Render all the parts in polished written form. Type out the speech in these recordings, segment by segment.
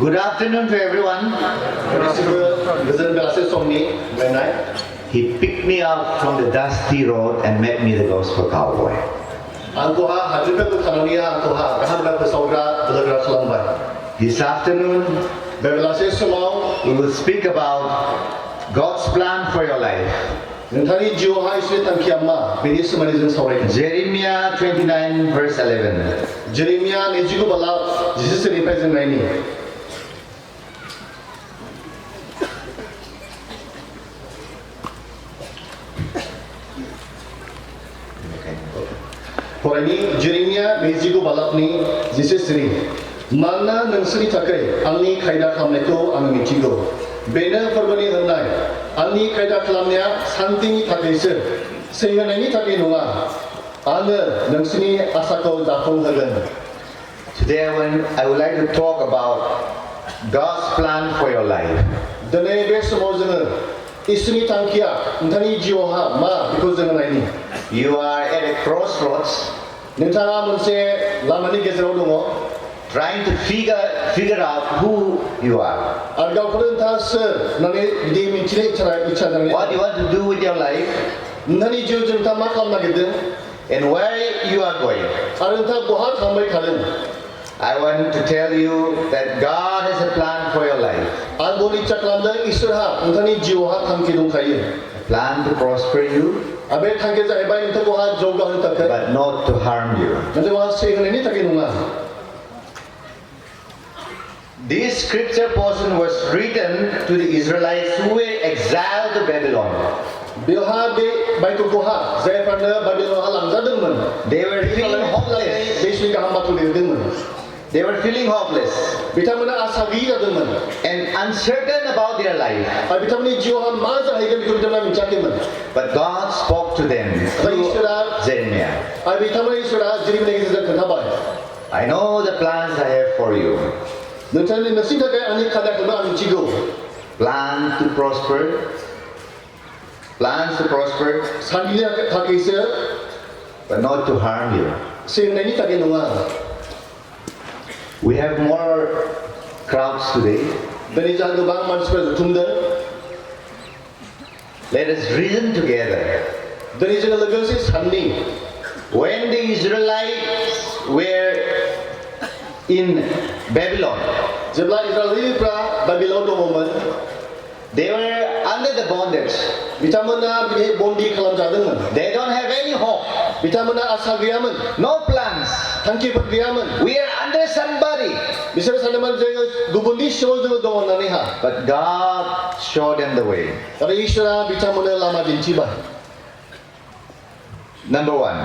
Good afternoon to everyone. He picked me up from the dusty road and met me the gospel cowboy. This afternoon, we will speak about God's plan for your life. Jeremiah 29 verse 11. Jeremiah nejigu balapni jisesri mana nongsri takai angni kaida khamnaiko ang mitigo bena forbani hanai angni kaida khamnya santini takaisir sehingani takai nonga anga nongsri asako dafung hagan. Today I would like to talk about God's plan for your life. Dane be samojana isni tangkia ntani jiwa ma because janganai. You are at a crossroads, trying to figure out who you are. What you want to do with your life, and where you are going. I want to tell you that God has a plan for your life. A plan to prosper you, but not to harm you. This scripture portion was written to the Israelites who were exiled to Babylon. They were feeling hopeless. They were feeling hopeless and uncertain about their life. But God spoke to them through Jeremiah. I know the plans I have for you. Plans to prosper, but not to harm you. We have more crowds today. Let us reason together. When the Israelites were in Babylon, they were under the bondage. They don't have any hope. No plans. We are under somebody. But God showed them the way. Number one,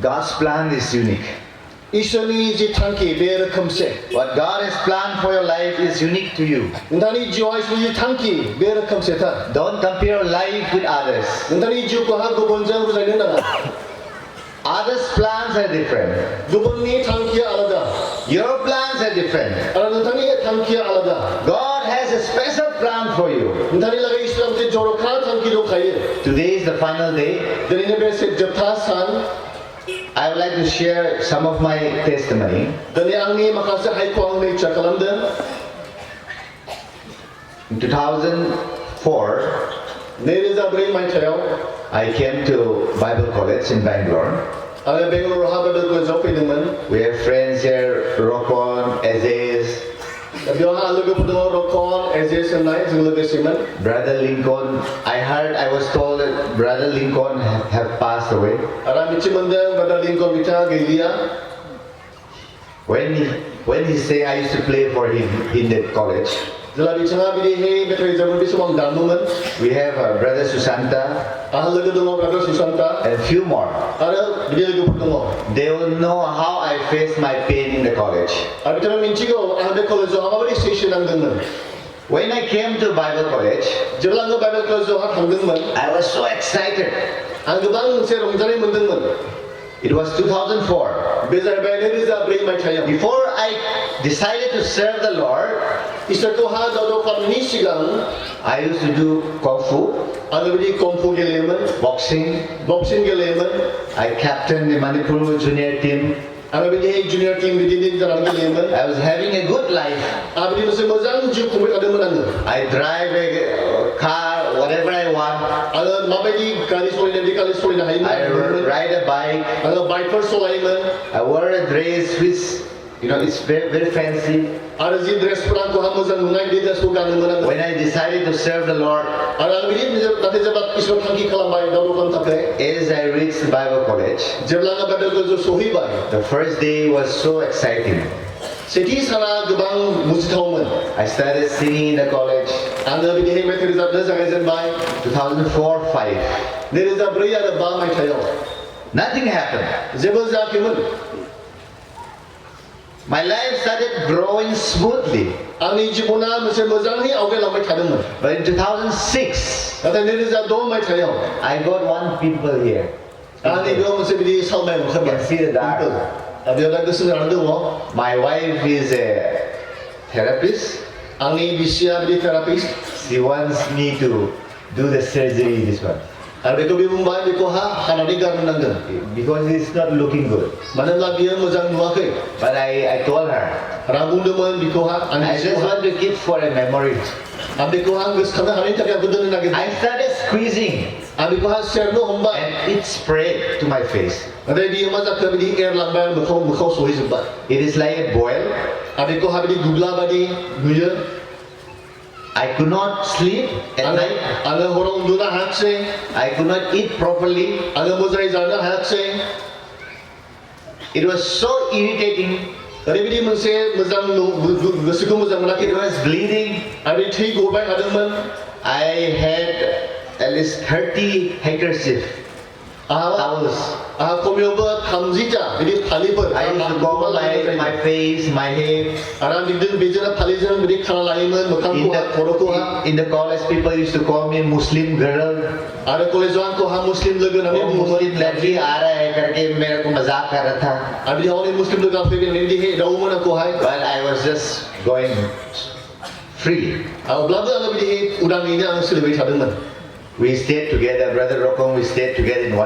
God's plan is unique. What God has planned for your life is unique to you. Don't compare your life with others. Others' plans are different. Your plans are different. God has a special plan for you. Today is the final day. I would like to share some of my testimony. In 2004, I came to Bible College in Bangalore. We have friends here, Rokon, Aziz, Brother Lincoln. I was told that Brother Lincoln have passed away. When he say I used to play for him in that college. We have Brother Susanta and few more. They will know how I faced my pain in the college. When I came to Bible College, I was so excited. It was 2004. Before I decided to serve the Lord, I used to do Kung Fu, boxing. I captained the Manipur junior team. आङो बिदि junior team बिदि जानानै गेलेयोमोन I was having a good life. आं बिदि मोनसे मोजां जिउ खुंबाय थादोंमोन आङो I drive a car, whatever I want. आङो माबायदि गारि सलायनो बे गारि सलायनो I हायोमोन ride a bike. आङो बाइकफोर सलायोमोन I wore a dress which, it's very, very fancy. आरो जि ड्रेसफोर आंखौ मोजां नुनाय बे ड्रेसखौ गानोमोन आङो When I decided to serve the Lord, आरो आं बिदि नाथाय जेब्ला इसोर थांखि खालामबाय दावराव खालामनो थाखाय as I reached the Bible college, जेब्ला आङो बाइबेल कलेजाव सहैबाय the first day was so exciting. सेथि साना गोबां मुजिथावमोन I started singing in the college, आङो बिदिहाय मेथाइ रोजाबनो जागायजेनबाय 2004-05. 2004 आरो 5 मायथाइयाव Nothing happened. जेबो जायाखैमोन My life started growing smoothly. आंनि जिबना मोनसे मोजाङै आवगायलांबाय थादोंमोन But in 2006, नाथाय 2006 मायथाइयाव I got one pimple here. आंनि बेयाव मोनसे बिदि सालमाय ओंखारबाय Can see the dark. बेयाव दा गोसो जानानै दङ My wife is a therapist. आंनि बिसिया बिदि therapist She wants me to do the surgery, this one. आरो बेखौ बे बुंबाय बेखौ हानानै गारनो नांगोन Because it's not looking good. मानोना बियो मोजां नुवाखै But I told her, आरो आं बुंदोंमोन बेखौ आंनि I just जिउआव want to keep for a memory. आं बेखौ गोसोखांनो हानायनि थाखाय आंखौ दोननो नागिरदों I started squeezing आं बेखौ सेरनो हमबाय and it spread to my face. नाथाय बियो मा जाखो बिदि एरलांबाय मोखाङाव सहैजोबबाय It is like a boil. आं बेखौ बिदि गुग्ला बायदि नुयो I could not sleep at night. आङो हराव उन्दुनो हायाखिसै I could not eat properly. आङो मोजाङै जानो हायाखिसै It was so irritating. ओरैबायदि मोनसे मोजां गोसोखौ मोजां मोनाखै It was bleeding. आरो थै गबाय थादोंमोन I had at least 30 handkerchiefs. Towels. आंहा खमैबो 30टा बिदि फालिफोर I used to cover my face, my head. आरो आं बिदिनो बेजोंनो फालिजों बिदि खाना लायोमोन मोखांखौ खर'खौ In the college, people used to call me Muslim girl. आरो कलेजाव आंखौ मुस्लिम लोगो होननानै बुङोमोन मुस्लिम लड़की आ रहा है करके मेरे को मजाक कर रहा था. आरो बिदि हनै मुस्लिम लोगोआ फैगोन बिदि एदावोमोन आंखौहाय But I was just going free. अब्लाबो आङो बिदि उदाङैनो आं सोलिबाय थादोंमोन We stayed together, Brother Rokong, we stayed together in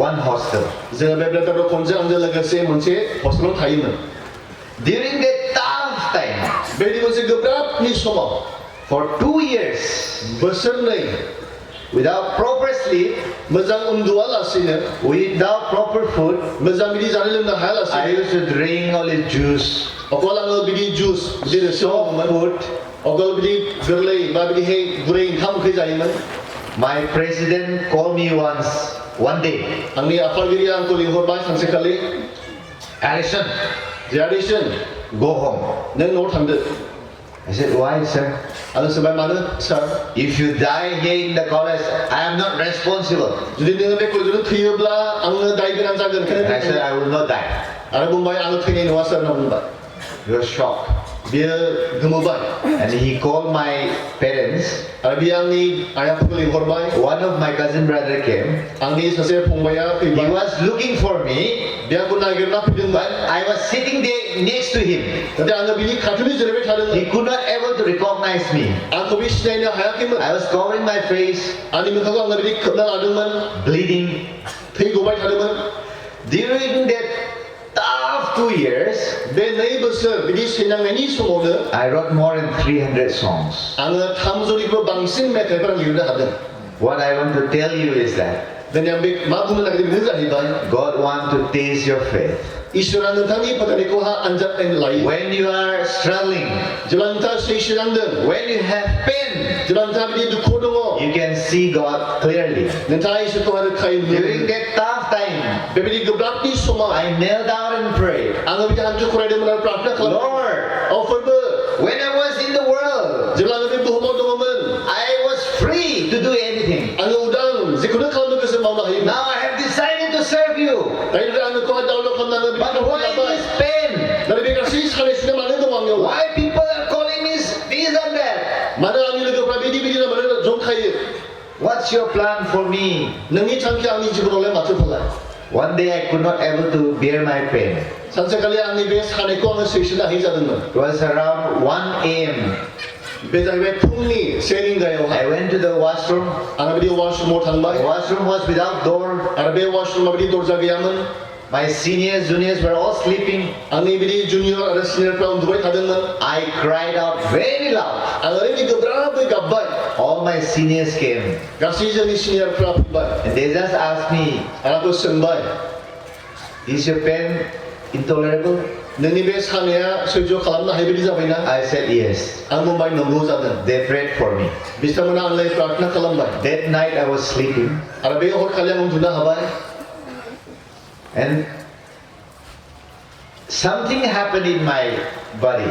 one hostel. जोङो बे ब्रादार रखमजों आंजों लोगोसे मोनसे हस्टेलाव थायोमोन During that tough time, बेबायदि मोनसे गोब्राबनि समाव for 2 years, बोसोरनै without proper sleep, मोजां उन्दुआलासिनो without proper food, मोजां बिदि जानो लोंनो I हायालासिनो used to drink only juice, अकल आङो बिदि जुस बिदि रोसि soft लोङोमोन food. अकल बिदि गोरलै बा बिदिहाय गुरै ओंखाम ओंख्रि जायोमोन My president called me one day, आंनि आफादगिरिया आंखौ लिंहरबाय सानसेखालि Alyson, जेआरिसन go home. नों न'आव थांदो I said, why, sir? आङो सोंबाय मानो सार If you die here in the college, I am not responsible. जुदि नोङो बे कलेजाव थैयोब्ला आङो दाय गोनां जागोन And I said, I will not die. आरो बुंबाय आङो थैनाय नङा सार होनना बुंबाय He was shocked. बियो गोमोबाय And he called my parents. आरो बियो आंनि आइ आफाखौ लिंहरबाय One of my cousin brother came. आंनि सासे फंबाया He फैबाय was looking for me, बे आंखौ नागिरना फैदोंमोन but I was sitting there next to him. नाथाय आङो बिनि खाथियावनो जिरायबाय थादोंमोन He could not able to recognize me. आंखौ बे सिनायनो हायाखैमोन I was covering my face, आंनि मोखांखौ आङो बिदि खोबना लादोंमोन bleeding. थै गबाय थादोंमोन During that tough 2 years, बे 2 बोसोर बिदि सैनांनायनि समावनो I wrote more than 300 songs. आङो 300निबो बांसिन मेथाइफोर लिरनो हादों What I want to tell you is that दिनै आं बे मा बुंनो नागिरदों बेनो जाहैबाय God wants to taste your faith. इसोरा नोंथांनि फोथायनायखौ आनजाद नायनो लायो When you are struggling, जेब्ला नोंथाङा सैसोनांदों when you have pain, जेब्ला नोंथाङा बिदि दुखु दङ you can see God clearly. नोंथाङा इसोरखौ रोखायै नुनो During mono that tough time, बेबायदि गोब्राबनि समाव I knelt down and prayed. आङो बिदि हान्थु खरायदोंमोन आरो प्रार्थना खालामदोंमोन Lord, फोरबो when I was in the world, जेब्ला आङो बे बुहुमाव दङमोन I was free to do anything. आङो उदां जिखुनु खालामनो गोसो मावनो हायोमोन Now I have decided to serve you. दायो आङो खहा दावल खालामनाङो But why this pain? नाथाय बे गासै सानाय सुनाय मानो दङ आंनियाव Why people are calling me this and that? मानो आंनि लोगोफ्रा बिदि बिदिनो मानो जंखायो What's your plan for me? नोंनि थांखिया आंनि जिबनावलाय माथो फालाय One day I could not able to bear my pain. सानसेखालि आंनि बे सानायखौ आङो सैसोनो हायै जादोंमोन It was around 1 a.m. बे जाहैबाय फुंनि 1 रिंगायावहाय I went to the washroom. आङो बिदि वाशरुमाव थांबाय The washroom was without door. आरो बे वाशरुमा बिदि दरजा गैयामोन My seniors, juniors were all sleeping. आंनि बिदि जुनियर आरो सिनियरफ्रा उन्दुबाय थादोंमोन I cried out very loud. आं ओरैबायदि गोब्राबै गाबबाय All my seniors came गासै जोंनि सिनियरफ्रा फैबाय and they just asked me, आरो आंखौ सोंबाय is your pain intolerable? नोंनि बे सानाया सैज' खालामनो हायै बायदि जाबायना I said yes. आं बुंबाय नंगौ जादों They prayed for me. बिथांमोना आंलाय प्रार्थना खालामबाय That night I was sleeping आरो बे हरखालि आं उन्दुनो हाबाय and something happened in my body.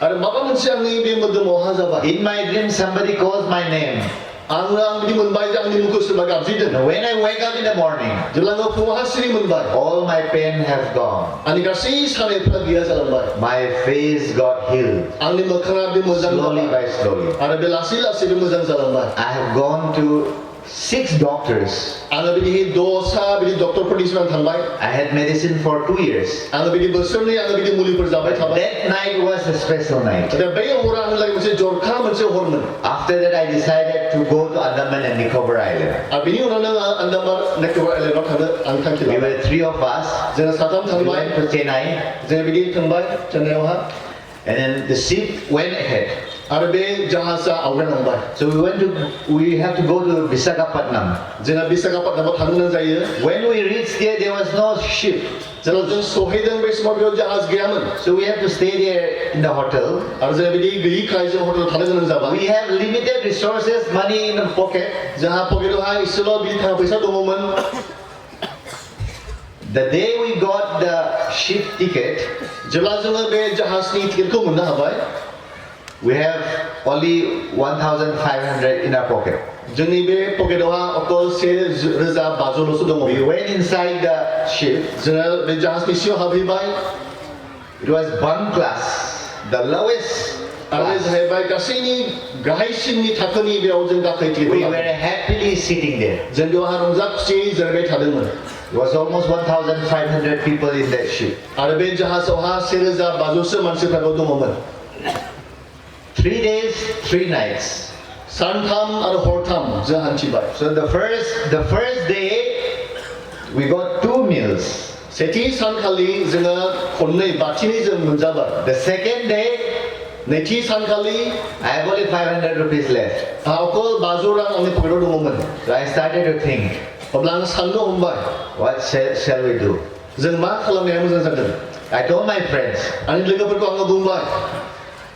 आरो माबा मोनसे आंनि बे मोदोमावहा जाबाय In my dream somebody calls my name. आं बिदि मोनबाय जे आंनि मुंखौ सोरबा गाबज्रिदों And when I wake up in the morning, जेब्ला आङो फुङावहा सिरि मोनबाय all my pain has gone. आंनि गासै सानायफ्रा गैया जालांबाय My face got healed आंनि मोखाङा बे मोजां slowly जाबाय by slowly. आरो बे लासै लासै बे मोजां जालांबाय I have gone to 6 doctors. आङो बिदि दसा बिदि डक्टरफोरनिसिम आं थांबाय I had medicine for 2 years. आङो बिदि बोसोरनै आङो बिदि मुलिफोर जाबाय थाबाय That night was a special night. दा बे हरा आंनि लागै मोनसे जरखा मोनसे Hermon After that I decided to go to Andaman and Nicobar Island. आरो बिनि उनावनो आं आन्दामान निकबार आइलेन्डआव थांनो आं थांखि We लाबाय were 3 of us. जोङो साथाम We थांबाय went to Chennai जोङो बिदि थांबाय चेन्नाइआवहा and then the ship went ahead. आरो बे जाहाजआ आवगायलांबाय So we have to go to Visakhapatnam. जोंहा बिशाखापट्टनामाव थांनो गोनां जायो When we reached there was no ship. जेब्ला जों सहैदों बे समाव बेयाव जाहाज गैयामोन So we have to stay there in the hotel. आरो जों बिदि गैयिखाय जों हटेलाव थानो गोनां जाबाय We have limited resources, money in the pocket. जोंहा पकेटावहा एसेल' बिदि थाखा फैसा दङमोन The day we got the ship ticket, जेब्ला जोङो बे जाहाजनि टिकेटखौ मोननो हाबाय we have only 1,500 in our pocket. जोंनि बे पकेटावहा अकल 1,500ल'सो दङ We went inside the ship. जोङो बे जाहाजनि सिङाव हाबहैबाय It was bunk class, the lowest आरो class. जाहैबाय गासैनि गाहायसिननि थाखोनि बेयाव जों गाखै ticket We were happily sitting there. जों बेवहा रंजा खुसियै जिरायबाय थादोंमोन It was almost 1,500 people in that ship. आरो बे जाहाजावहा 1,500सो मानसिफ्रा बेयाव दङमोन 3 days, 3 nights. सानथाम आरो हरथाम जों हान्थिबाय So the first day, we got 2 meals. सेथि सानखालि जोङो खननै बाथिनै जों मोनजाबाय The second day, नैथि सानखालि I have only 500 rupees left. अकल 500 रां आंनि पकेटाव दङमोन So I started to think, अब्ला आं साननो हमबाय what shall we do? जों मा खालामनाया मोजां जागोन I told my friends, आंनि लोगोफोरखौ आङो बुंबाय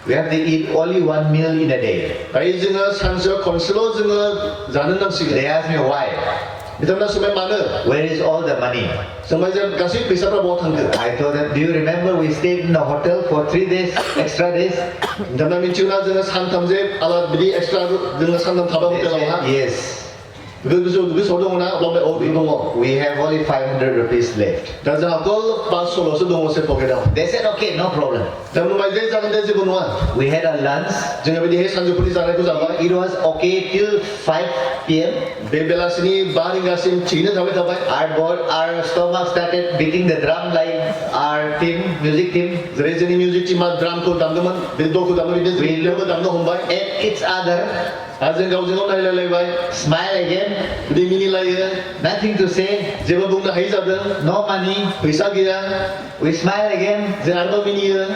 we have to eat only 1 meal in a day. दायो जोङो सानसेयाव खनसेल' जोङो जानो नांसिगोन They asked me why. बिथांमोना सोंबाय मानो Where is all the money? सोंबाय जे गासै फैसाफ्रा बहा थांखो I told them, do you remember we stayed in the hotel for 3 days, extra days? बिथांमोना मिथिगौना जोङो सानथाम जे आलादा बिदि एक्सट्रा जोङो सानथाम थाबाय They हटेलावहा said, yes. गोसोआव दङना अब्ला बे दङ We have only 500 rupees left. दा जोंहा अकल 500ल'सो दङ पकेटाव They said, okay, no problem. दा बुंबाय जे जागोन दे जेबो नङा We had a lunch. जोङो बिदिहाय सानजौफुनि जानायखौ जाबाय It was okay till 5 p.m. बे बेलासिनि 5 रिंगासिम थिगैनो थाबाय Our stomach started beating the drum like our team, music team. जेरै जोंनि मिउजिक टिमा ड्रामखौ दामदोंमोन बे दलखौ दामदों बिदिनो जोंबो दामनो हमबाय At each other, आरो जों गावजों गाव नायलायलायबाय smile again, बिदि मिनिलायो nothing to say, जेबो बुंनो हायि जादों no money. फैसा गैया We smile again. जों आरोबाव मिनियो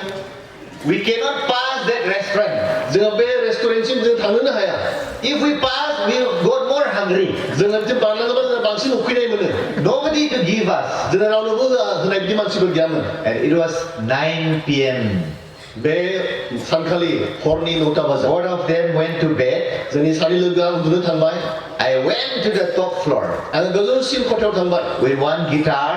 We cannot pass that restaurant. जोङो बे रेस्टुरेन्टसिम जों थांनोनो हाया If we pass, we got more hungry. जोङो बिदि बारलाङोबा जोङो बांसिन उखैनाय mono Nobody to give us. जोङो रावनोबो होनाय बिदि मानसिफोर गैयामोन And it was 9 p.m. बे सानखालि हरनि 9टा बाजा Both of them went to bed. जोंनि सानै लोगोआ उन्दुनो थांबाय I went to the top floor आङो गोजौसिन खथायाव थांबाय with one guitar,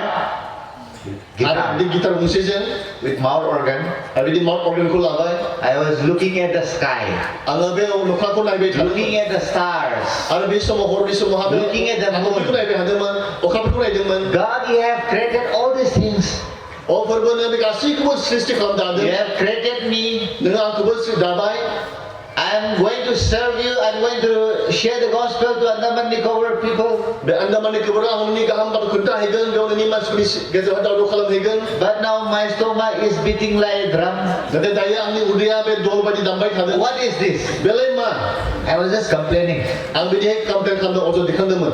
आरो बिदि गिटार गंसेजों with mouth organ. आरो बिदि माउथ अर्गेनखौ लाबाय I was लooking at the sky, आङो बे अखाखौ नायबाय थादोंमोन looking at the stars. आरो बे समाव हरनि समावहा बे Looking at the moon. अखाफोरखौ नायबाय थादोंमोन अखाफोरखौ नायदोंमोन God, you have created all these things. अ फोरबो नों बे गासैखौबो सृष्टि खालामदादों You have created me. नों आंखौबो दाबाय I'm going to serve you. I'm going to share the gospel to Andaman Nicobar people. बे आन्दामान निकोबाराव आं नोंनि गाहाम बाथ्रा खोन्थाहैगोन बेयाव नोंनि मानसिफोरनि गेजेराव दावराव खालामहैगोन But now my stomach is beating like a drum. नाथाय दायो आंनि उदैया बे दल बायदि दामबाय थादों What is this? बेलाय मा I was just complaining. आं बिदिहाय कमप्लेन खालामदों अजद दिखांदोंमोन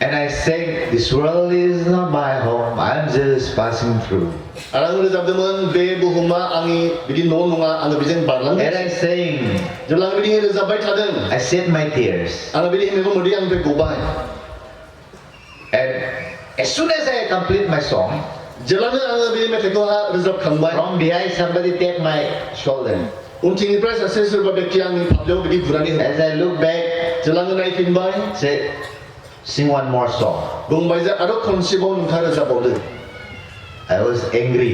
And I sang, this world is not my home, I'm just passing through. Arang roजाबदोंमोन बे बुहुमा आंनि बिदि न' नङा आङो बेजों And बारलांदों I sang, जेब्ला आं बिदि रोजाबबाय थादों I shed my tears. आङो बिदि मेगन मोदै आंनिफ्राय गबाय And as soon as I complete my song, जेब्लानो आङो बे मेथाइखौ रोजाबखांबाय from behind somebody tapped my shoulder. उनथिंनिफ्राय सासे सोरबा व्यक्ति आंनि फाफ्लियाव बिदि बुनानै होबाय As I look back, जेब्ला आङो नायफिनबाय said, sing one more song. बुंबाय जे आरो खनसेबाव नोंथाङा रोजाबबावदो I was angry.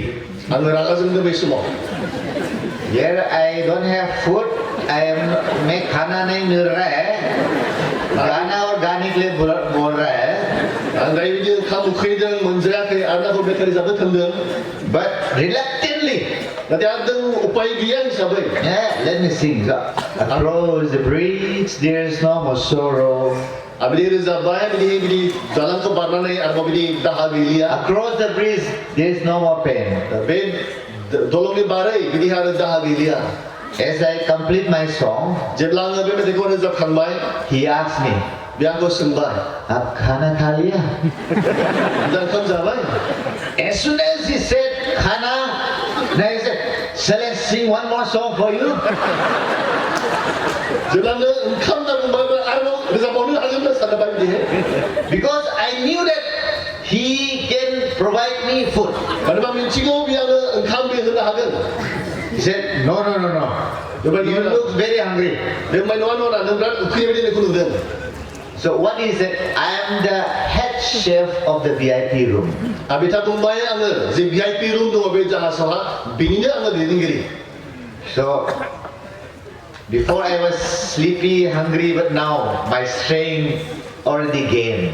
आङो रागा जोंदों बै समाव Here I don't have food. I am मैं खाना नहीं मिल रहा है. गाना और गाने के लिए बोल रहा है. आं दायो बिदि ओंखाम उखैदों मोनजायाखै आरो आंखौ मेथाइ रोजाबनो थोनदों But reluctantly, नाथाय आं उपाय गैया हिसाबै yeah, let me sing. Across the bridge, there's no more sorrow. आं बिदि रोजाबबाय बिदि दालांखौ बारनानै आरोबाव बिदि दाहा गैलिया Across the bridge, there's no more pain. बे दलंनि बारै बिदि आरो दाहा गैलिया As I complete my song, जेब्ला आङो बे मेथाइखौ रोजाबखांबाय he asked me, बे आंखौ सोंबाय "आप खाना खा लिया?" दा ओंखाम जाबाय As soon as he said khana, then he said, "Shall I sing one more song for you?" जेब्लानो ओंखाम दा बुंबाय आरोबाव रोजाबबावनो हागोन होनना सानबाय बिदिहाय Because I knew that he can provide me food. मानोबा मिथिगौ बे आंनो ओंखाम बे होनो हागोन He said, "No. You look very hungry." बे बुंबाय नङा नों बिराद उखैनाय बायदि नोंखौ नुदों So what he said, I am the head chef of the VIP room. आरो बिथाङा बुंबाय आङो जे VIP रुम दङ बे जाहाजावहा बिनिनो आङो दैदेनगिरि So before I was sleepy, hungry, but now my strength already gained.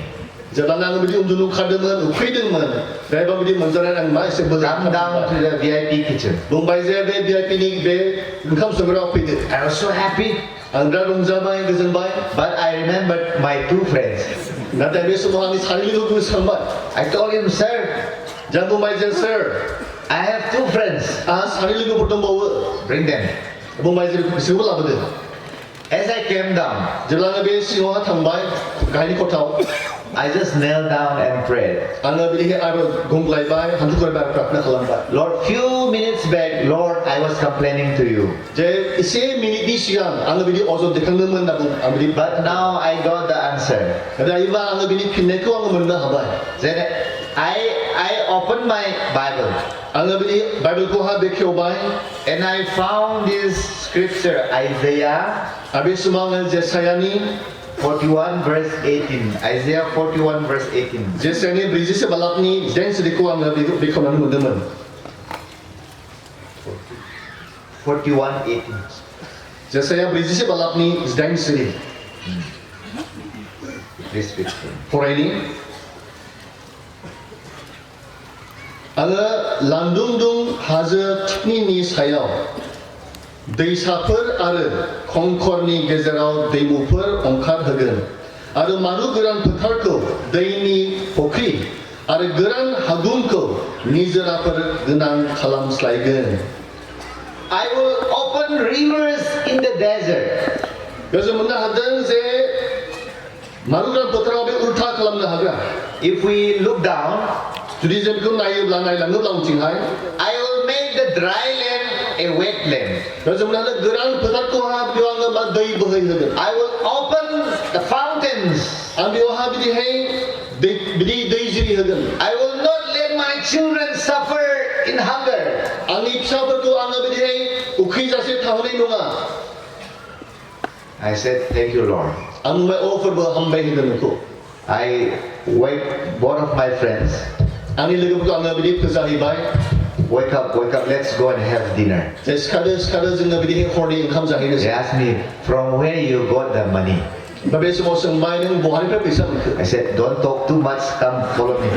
जेब्लानो आङो बिदि उन्दुनो ओंखारदोंमोन उखैदोंमोन बेहायबा बिदि मोनजानानै आं मा एसे बोलो Come down to the VIP kitchen. बुंबाय जे बे VIPनि बे ओंखाम संग्रायाव फैदो I was so happy, आं बिराद रंजाबाय गोजोनबाय but I remembered my two friends. नाथाय बे समाव आंनि सानै लोगोखौ गोसोखांबाय I told him, "Sir, जों बुंबाय जे सार I have two friends. आंहा सानै लोगोफोर दंबावो Bring them." बुंबाय जे बिसोरखौबो लाबोदो As I came down, जेब्ला आङो बे सिङावहा थांबाय गाहायनि खथाव I just knelt down and prayed. आङो बिदिहाय आरो गंग्लायबाय हान्थु खरायबाय प्रार्थना खालामबाय Lord, few minutes back, Lord, I was complaining to you. जे एसे मिनिटनि सिगां आङो बिदि अजद दैखांदोंमोन होनना बुं आं बिदि But now I got the answer. दायोबा आङो बिनि फिननायखौ आङो मोननो हाबाय Then I opened my Bible आङो बिदि बाइबेलखौहा बेखेवबाय and I found this scripture, Isaiah आरो बे समाव आङो जेसायानि 41 verse 18. Isaiah 41 verse 18. जेसायानि 47 बालाबनि 8 सोदोबखौ आङो बेखेवनानै मोनदोंमोन 41:18. जेसाया 47 बालाबनि 8 सोदोब This scripture. फरायनि आङो लांदुंदुं हाजो थिखिनिनि सायाव दैसाफोर आरो खंखरनि गेजेराव दैमुफोर ओंखारहोगोन आरो मारु गोरान फोथारखौ दैनि फुख्रि आरो गोरान हागुंखौ निजोराफोर गोनां खालामस्लायगोन I will open rivers in the desert. बेजों मोननो हादों जे मारु गोरान फोथाराव बे उल्था खालामनो हाग्रा If we look down, जुदि जों बेखौ नायोब्ला नायलाङोब्ला उनथिंहाय I will make the dry land a wetland. बेजों मोननो हादों गोरान फोथारखौहा बेयाव आङो मा दै बोहैहोगोन I will open the fountains. आं बेयावहा बिदिहाय बिदि दै जिरि होगोन I will not let my children suffer in hunger. आंनि फिसाफोरखौ आङो बिदिहाय उखैजासे थाहोनाय नङा I said, "Thank you, Lord." आं बुंबाय अ फोरबो हामबाय होनदों नोंखौ I wake both of my friends. आंनि लोगोफोरखौ आङो बिदि फोजाहैबाय Wake up, let's go and have dinner. जे सिखादो जोङो बिदिहाय हरनि ओंखाम They जाहैनोसै asked me, "From where you got the money?" दा बे समाव सोंबाय नों बहानिफ्राय फैसा मोनखो I said, "Don't talk too much, come follow me."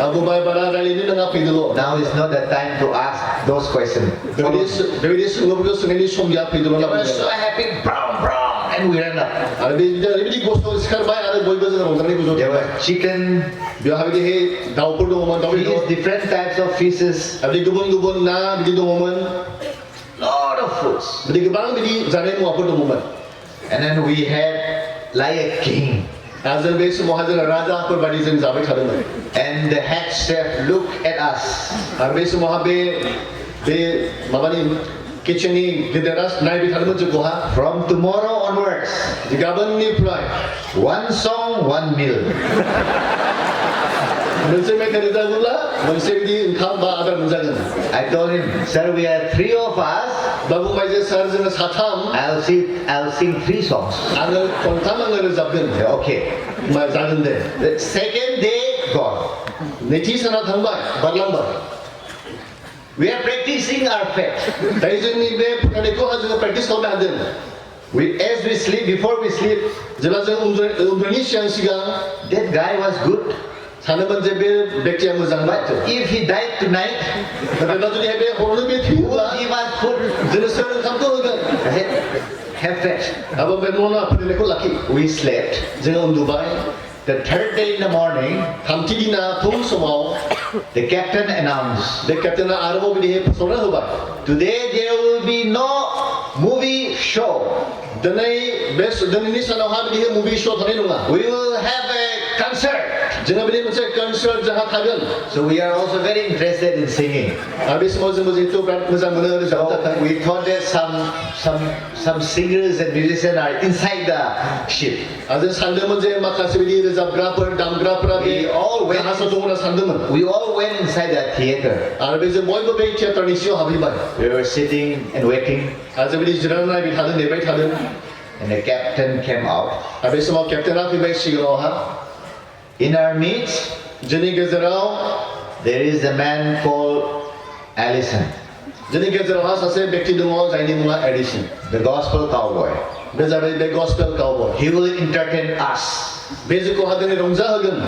आं बुंबाय बारा रायलायनो नाङा फैदोल' Now is not the time to ask those questions. Follow me. बेबायदि सोंनायफोरखौ सोंनायनि सम गैया फैदोल' They were so happy, brown, and we ran up. आरो बेबायदि गस्थ' सिखारबाय आरो बयबो जोङो रंजानाय गोजौ There was chicken, बेवहाय बिदिहाय दाउफोर दङमोन दाउ fish, different types of fishes, आरो बिदि गुबुन ना बिदि दङमोन lot of foods. बिदि गोबां बिदि जानाय मुवाफोर दङमोन And then we had like a king. आरो जों बे समावहाय जों राजाफोर बायदि जों जाबाय थादोंमोन And the head chef looked at us. आरो बे समावहाय बे माबानि किचेननि गिदिरा नायबाय थादोंमोन जोंखौहा From tomorrow onwards, गाबोननिफ्राय one song, one meal. मोनसे मेथाइ रोजाबोब्ला मोनसे बिदि ओंखाम बा आदार मोनजागोन I told him, sir, we are three of us. बा बुंबाय जे सार जोङो साथाम I'll sing three songs. आङो खनथाम आङो रोजाबगोन Okay. मा जागोन दे The second day, gone. नैथि साना थांबाय बारलांबाय We are practicing our faith. दायो जोंनि बे फोथायनायखौहा जोङो प्रेक्टिस खालामनो हादों As we sleep, before we sleep, जेब्ला जों उन्दुनायनि सिगां that guy was good. सानोमोन जे बे व्यक्तिया मोजां But if he died tonight, जेब्ला जुदि बे हरावनो बे थैयोब्ला he was good. जोंनो सोर ओंखामखौ होगोन I said, have faith. आरो बे न'ना फोथायनायखौ लाखि We slept. जोङो उन्दुबाय The third day in the morning, थामथि दिना फुं समाव the captain announced, बे केप्टेना आरोबाव बिदि फोसावना होबाय today there will be no movie show. दिनैनि सानावहा बिदि मुभि श' थानाय नङा We will have a concert. जोङो बिदि मोनसे कनसार्ट जोंहा थागोन So we are also very interested in singing. आरो बे समाव जोंबो जिहेतु बिराद मोजां मोनो रोजाबनो So थाखाय we thought that some singers and musicians are inside the ship. आरो जों सानदोंमोन जे माखासे बिदि रोजाबग्राफोर दामग्राफोरा बे We all went. जाहाजाव दं होनना सानदोंमोन We all went inside the theater. आरो बे जों बयबो बे थियेटारनि सिङाव हाबहैबाय We were sitting and waiting, आरो जों बिदि जिरायना नायबाय थादों नेबाय थादों and the captain came out. आरो बे समाव केप्टेना फैबाय सिगाङावहा In our midst, जोंनि गेजेराव there is a man called Alyson, जोंनि गेजेरावहा सासे व्यक्ति दङ जायनि मुङा एडिसन the gospel cowboy. बे जाबाय बे gospel cowboy He will entertain us. बे जोंखौहा दिनै रंजाहोगोन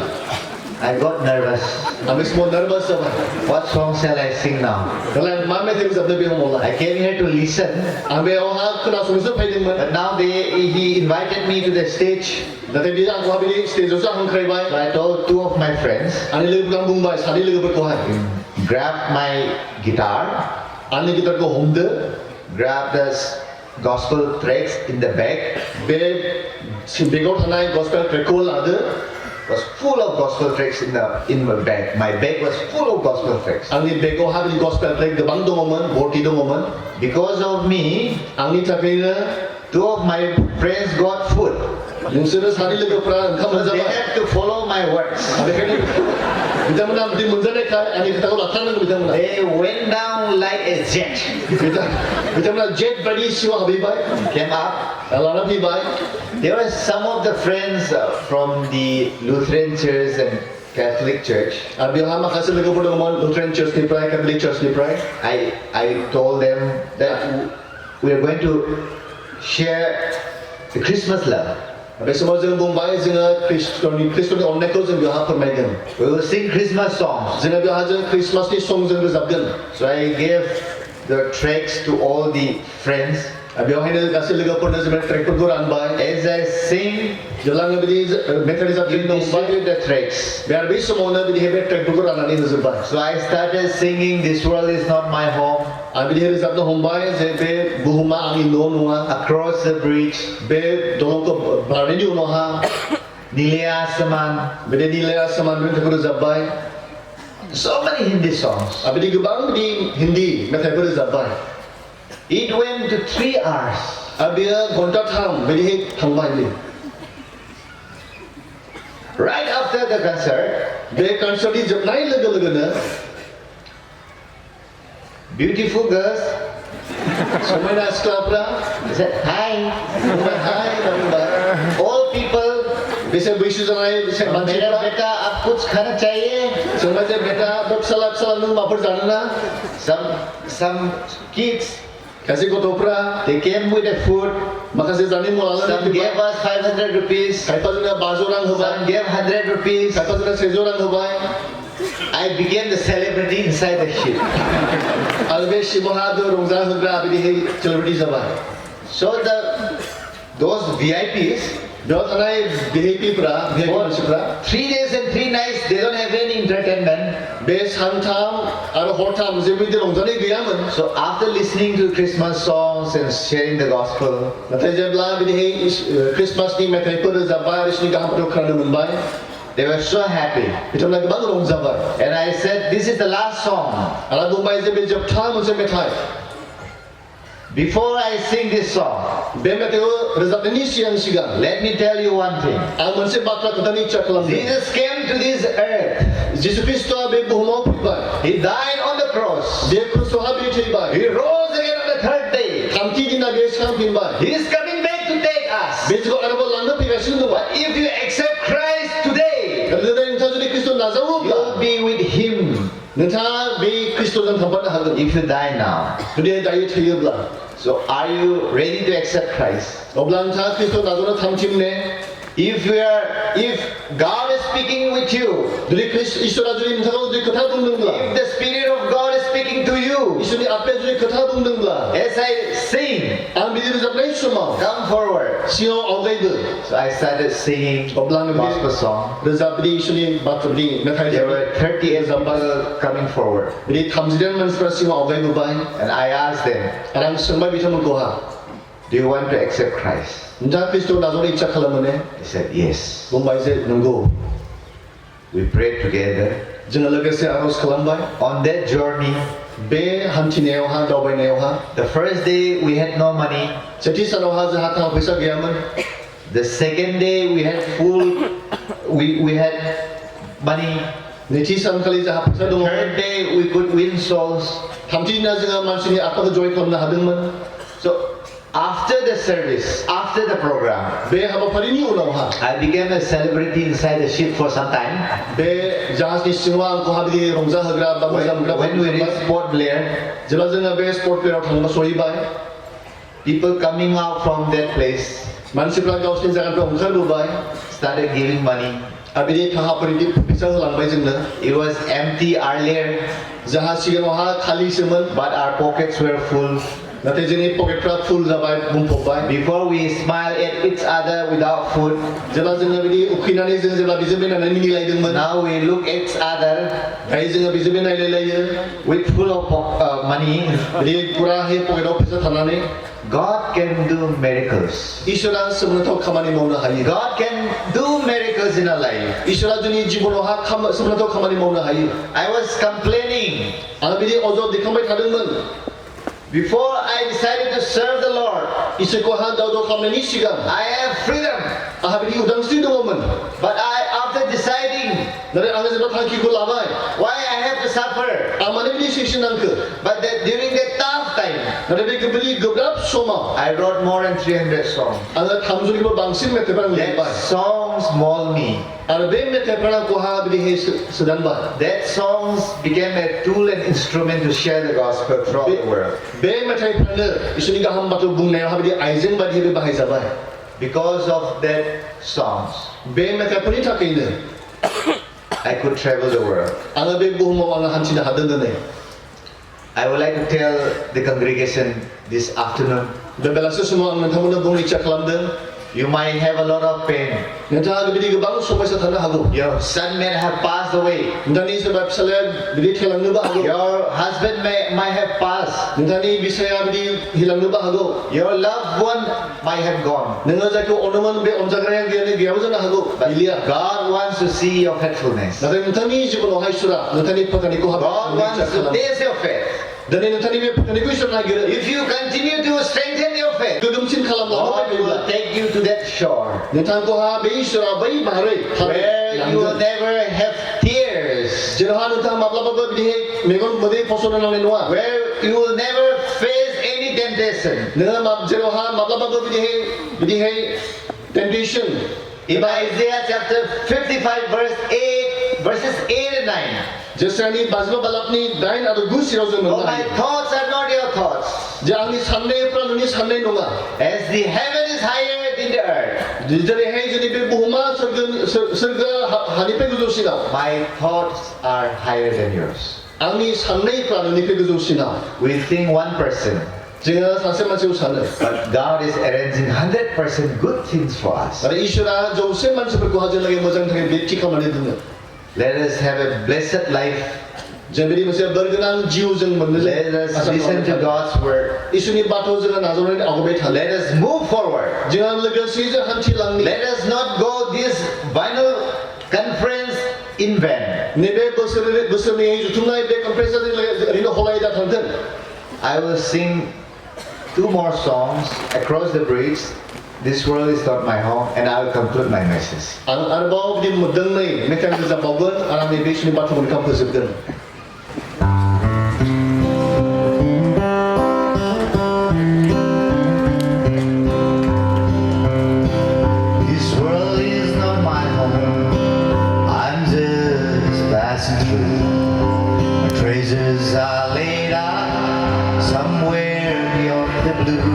I got nervous. आं बे समाव नार्भास जाबाय What song shall I sing now? दालाय मा मेथाइ रोजाबनो बे समावलाय I came here to listen, आं बेयावहा खोनासंनोसो फैदोंमोन but now he invited me to the stage. नाथाय बियो आंखौहा बिदि स्टेजआवसो हांख्रायबाय So I told two of my friends, आंनि लोगोफोरखौ आं बुंबाय सानै लोगोफोरखौहाय grab my guitar, आंनि गिटारखौ हमदो grab the gospel tracks in the bag. बे बेगाव थानाय गस्पेल ट्रेकखौ लादो Was full of gospel tracks in my bag. My bag was full of gospel tracks. आंनि बेगावहा बिदि गस्पेल ट्रेक गोबां दङमोन भर्ति दङमोन Because of me, आंनि थाखायनो two of my friends got food. नोंसोरो सानै लोगोफ्रा ओंखाम So they मोनजाबाय have to follow my words. बेखायनो बिथांमोना बिदि मोनजानायखाय आंनि खोथाखौ लाथारनांगौ बिथांमोना They went down like a jet. बिथांमोना जेट बायदि सिङाव हाबहैबाय Came up. लाना फैबाय There were some of the friends from the Lutheran Church and Catholic Church. आरो बेवहा माखासे लोगोफोर दङमोन लुथेरान चार्चनिफ्राय केथलिक चार्चनिफ्राय I told them that we are going to share the Christmas love. बे समाव जों बुंबाय जोङो खृष्टनि अननायखौ जों बेवहा फोरमायगोन We will sing Christmas songs. जोङो बेवहा जों खृष्टमासनि सं जों रोजाबगोन So I gave the tracks to all the friends. बेवहायनो गासै लोगोफोरनो जों ट्रेकफोरखौ रानबाय As I sing, जेब्ला आङो बिदि मेथाइ रोजाबगिरि you दंबाय distribute the tracks. बे आरो बै समावनो बिदि बे ट्रेकफोरखौ राननानै होजोबबाय So I started singing, "This world is not my home." आं बिदि रोजाबनो हमबाय जे बे बुहुमा आंनि न' नङा Across the bridge, बे दलंखौ बारनायनि उनावहा Nilaya Saman. बिदि निलाया समान मेथाइखौ रोजाबबाय So many Hindi songs. आं बिदि गोबां बिदि हिन्दी मेथाइफोर रोजाबबाय It went to 3 hours. आरो बेयो घन्टाथाम बिदिहै थांबाय बियो Right after the concert, बे कनसार्टनि जोबनाय लोगो लोगोनो beautiful girls समायना सिख्लाफ्रा said, "Hi." बुंबाय हाय होनना बुंबाय All people, बेसे बैसो जानाय "मेरा मानसिफ्रा बेटा आप कुछ खाना चाहिए?" सोंबाय जे बेटा बे फिसाला फिसाला नों माबाफोर जानो ना Some kids, खायसे गथ'फ्रा they came with the food. माखासे जानाय मुवा लानानै Some gave us 500 rupees. खायफा जोंनो 500 रां होबाय Some gave 100 rupees. खायफा जोंनो 300 रां होबाय I became the celebrity inside the ship. आरो बे शिबहा रंजाहोग्रा बिदिहै सेलिब्रिटि जाबाय So those VIPs, बेयाव थानाय भिआइपिफ्रा भिआइपि for मानसिफ्रा 3 days and 3 nights, they don't have any entertainment. बे सानथाम आरो हरथाम जेबो रंजानाय गैयामोन So after listening to Christmas songs and sharing the gospel, नाथाय जेब्ला बिदिहाय क्रिसमासनि मेथाइफोर रोजाबबाय आरो बिसोरनि गाहामफोरखौ खोनानो मोनबाय they were so happy. बिथांमोना गोबां रंजाबाय And I said, this is the last song. आरो बुंबाय जे बे जोबथा मोनसे मेथाइ Before I sing this song, बे मेथाइखौ रोजाबनायनि सिगां let me tell you one thing. आं मोनसे बाथ्रा खोन्थानो इच्ছা खालामदों Jesus came to this earth. जिसु ख्रीष्टआ बे बुहुमाव फैबाय He died on the cross. बे क्रुसावहा बे थैबाय He rose again on the third day. थामथि दिना बे सिखांफिनबाय He is coming back to take us. बे जोंखौ आरोबाव लांनो फैगासिनो दङ But if you accept Christ today, दिनै नोंथाङा जुदि ख्रीष्ट नाजावोब्ला you'll be with Him. नोंथाङा बे ख्रीष्टजों थांफानो हागोन If you die now. जुदि दायो थैयोब्ला So are you ready to accept Christ? अब्ला नोंथाङा ख्रीष्ट नाजावनो थांफिनने If God is speaking with you, जुदि इसोरा जुदि नोंथांखौ जुदि खोथा बुंदोंब्ला if the Spirit of God is speaking to you, इसोरनि आत्माया जुदि खोथा बुंदोंब्ला as I sing, आं बिदि रोजाबनाय समाव come forward. सिङाव आवगायबो So I started singing अब्ला आं gospel song. रोजाब बिदि इसोरनि बाथ्रा बिदि मेथाइ There were 38 people coming forward. बिदि 38 मानसिफ्रा सिङाव आवगायबोबाय And I asked them, आरो आं सोंबाय बिथांमोनखौहा do you want to accept Christ? नोंथाङा ख्रीष्ट नाजावनो इच्ছা खालामो ने They said, yes. बुंबाय जे नंगौ We prayed together. जोङो लोगोसे आर'ज खालामबाय On that journey, bay हान्थिनायावहा दावबायनायावहा the first day we had no money. सेथि सानावहा जोंहा थाखा फैसा गैयामोन The second day we had we had money. नैथि सानखालि जोंहा फैसा The दङमोन third day we could win souls. थामथि दिना जोङो मानसिनि आत्माखौ जय खालामनो हादोंमोन So after the service, after the program, बे हाबाफारिनि उनावहा I became a celebrity inside the ship for some time. बे जाहाजनि सिङाव आंखौहा बिदि रंजाहोग्रा बा मोजां मोनग्रा When we reached Port Blair, जेब्ला जोङो बे स्पर्ट प्लेयाराव थांबा सहैबाय people coming out from that place मानसिफ्रा गावसोरनि जायगानिफ्राय ओंखारबोबाय started giving money. आरो बिदि थाखाफोरनि फैसा होलांबाय जोंनो It was empty earlier, जाहा सिगाङावहा खालिसोमोन but our pockets were full. नाथाय जोंनि पकेटफ्रा फुल जाबाय बुंफबबाय Before we smile at each other without food, जेब्ला जोङो बिदि उखैनानै जोङो जेब्ला बिजों नायनानै मिनिलायदोंमोन now we look at each other दायो जोङो बिजों नायलायलायो with full of money. बिदि पुराहै पकेटाव फैसा थानानै God can do miracles. इसोरा सोमोनांथाव खामानि मावनो हायो God can do miracles in our life. इसोरा जोंनि जिबनावहा सोमोनांथाव खामानि मावनो हायो I was complaining आं बिदि अजद दैखांबाय थादोंमोन before I decided to serve the Lord. इसोरखौहा दावदाव खालामनायनि सिगां I have freedom, आंहा बिदि उदांस्रि दङमोन but after deciding नाथाय आङो जेब्ला थांखिखौ लाबाय why I have to suffer, आं मानो बिदि सैसोनांखो but during that tough time, नाथाय बे बिदि गोब्राब समाव I wrote more than 300 songs. आङो 300निबो बांसिन मेथाइफोर आं लिरबाय That songs mold me. आरो बे मेथाइफोरा आंखौहा बिदिहाय सोदांबाय That songs became a tool and instrument to share the gospel throughout the world. बे मेथाइफ्रानो इसोरनि गाहाम बाथ्रा बुंनायावहा बिदि आइजें बायदियै बाहायजाबाय Because of that songs, बे मेथाइफोरनि थाखायनो I could travel the world. आङो बे बुहुमाव आङो हान्थिनो हादों दिनै I would like to tell the congregation this afternoon, बे बेलासे समाव आं नोंथांमोननो बुंनो इच्ছা खालामदों you might have a lot of pain. नोंथाङा बिदि गोबां समस्या थानो हागौ Your son may have passed away. नोंथांनि सोरबा फिसालाया बिदि थैलांनोबो हागौ Your husband might have passed. नोंथांनि बिसाया बिदि हिलांनोबो हागौ Your loved one might have gone. नोङो जायखौ अनोमोन बे अनजाग्राया गैयाबो जानो हागौ गैलिया God wants to see your faithfulness. नाथाय नोंथांनि जिबनावहाय इसोरा नोंथांनि फोथायनायखौ God wants to taste your faith. दिनै नोंथांनि बे फोथायनायखौ इसोर नागिरो If you continue to strengthen your faith, गोगोमसिन खालामलांबाय God थायोब्ला will take you to that shore नोंथांखौहा बे इसोरा बै बाहारै where you will never have tears, जेरावहा नोंथाङा माब्लाबाबो बिदिहाय मेगन मोदै फसंनो नांनाय नङा where you will never face any temptation. नोङो जेरावहा माब्लाबाबो बिदिहाय temptation In Isaiah chapter 55 verses 8 and 9. जेसानि 55 बालाबनि 8 आरो 9 सिराव जों For मोननो my हायो thoughts are not your thoughts, जे आंनि साननायफ्रा नोंनि साननाय नङा as the heaven is higher than the earth. जेरैहाय जोंनि बे बुहुमा सोरगो हानिफ्राय गोजौसिनाव My thoughts are higher than yours. आंनि साननायफ्रा नोंनिफ्राय गोजौसिनाव We think one person, जोङो सासे मानसिखौ सानो but God is arranging 100% good things for us. आरो इसोरा 100 मानसिफोरखौ जोंनि मोजांनि थाखाय बे थि खालामनानै दोनो Let us have a blessed life जों बिदि मोनसे बोरगोनां जिउ जों मोननो Let us listen to God's word. इसोरनि बाथौ जोङो नाजावनानै आवगायबाय थानो Let us move forward. जोंहा लोगोसे जों हान्थिलांनि Let us not go this Biennial Conference in vain. नैबे बोसोरनि जुथुमनाय बे कनफारेन्सआ जों ओरैनो हलायदा थांथों I will sing 2 more songs across the bridge. This world is not my home, and I will conclude my message. आं आरोबाव बिदि दोंनै मेथाइ रोजाबबावगोन आरो आं नैबे इसोरनि बाथौखौ नोंथां फोजोबगोन This world is not my home. I'm just passing through. My treasures are laid out somewhere beyond the blue.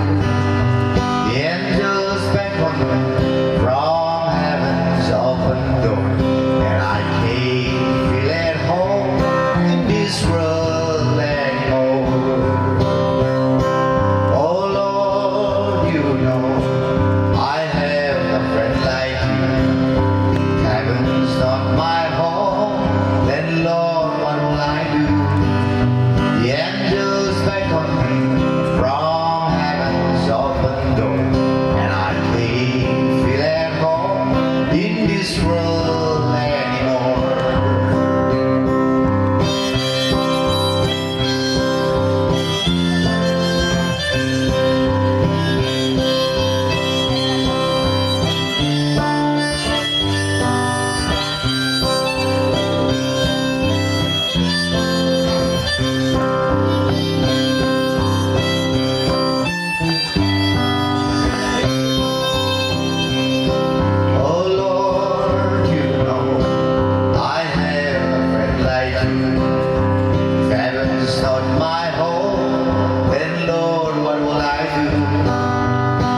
The angels beckon from heaven's open door, and I can't feel at home in this world anymore. Oh Lord, you know I have a friend like you. Heaven's not my home, then Lord, what will I do? The angels beckon me from heaven's open door, and I can't feel at home in this world anymore. Oh Lord, you know I have a friend like you. If heaven's not my home, then Lord, what will I do?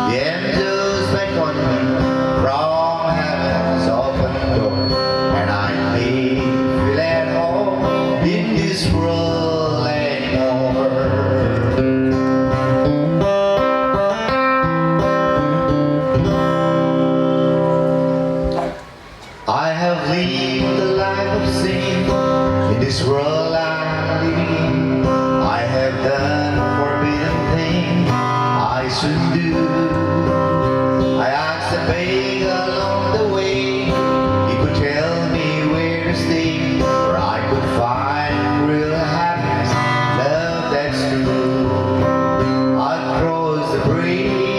The angels beckon me from heaven's open door, and I can't feel at home in this world anymore. I have lived a life of sin in this world I'm living. I have done forbidden things I shouldn't do. I asked and begged along the way. He could tell me where to stay, where I could find real happiness, love that's true. I crossed the bridge